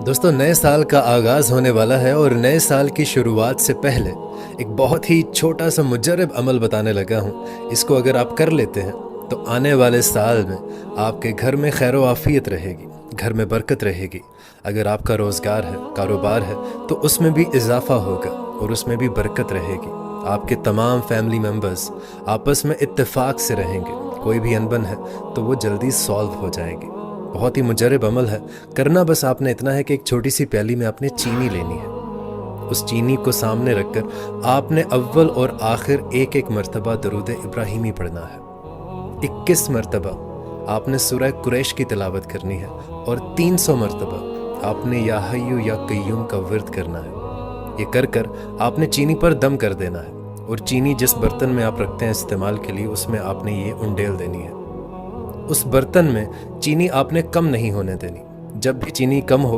दोस्तों, नए साल का आगाज़ होने वाला है और नए साल की शुरुआत से पहले एक बहुत ही छोटा सा मुजरब अमल बताने लगा हूँ। इसको अगर आप कर लेते हैं तो आने वाले साल में आपके घर में खैर व आफियत रहेगी, घर में बरकत रहेगी। अगर आपका रोज़गार है, कारोबार है, तो उसमें भी इजाफ़ा होगा और उसमें भी बरकत रहेगी। आपके तमाम फैमिली मेम्बर्स आपस में इत्तेफाक से रहेंगे। कोई भी अनबन है तो वो जल्दी सॉल्व हो जाएगी। बहुत ही मुजरब अमल है। करना बस आपने इतना है कि एक छोटी सी प्याली में आपने चीनी लेनी है। उस चीनी को सामने रखकर आपने अव्वल और आखिर एक एक मरतबा दरूद इब्राहिमी पढ़ना है। 21 मरतबा आपने सूरह कुरैश की तिलावत करनी है और 300 मरतबा आपने या हय्यु या कय्यूम का विर्द करना है। ये कर कर आपने चीनी पर दम कर देना है और चीनी जिस बर्तन में आप रखते हैं इस्तेमाल के लिए, उसमें आपने ये उंडेल देनी है। उस बर्तन में चीनी आपने कम नहीं होने देनी। जब भी चीनी कम हो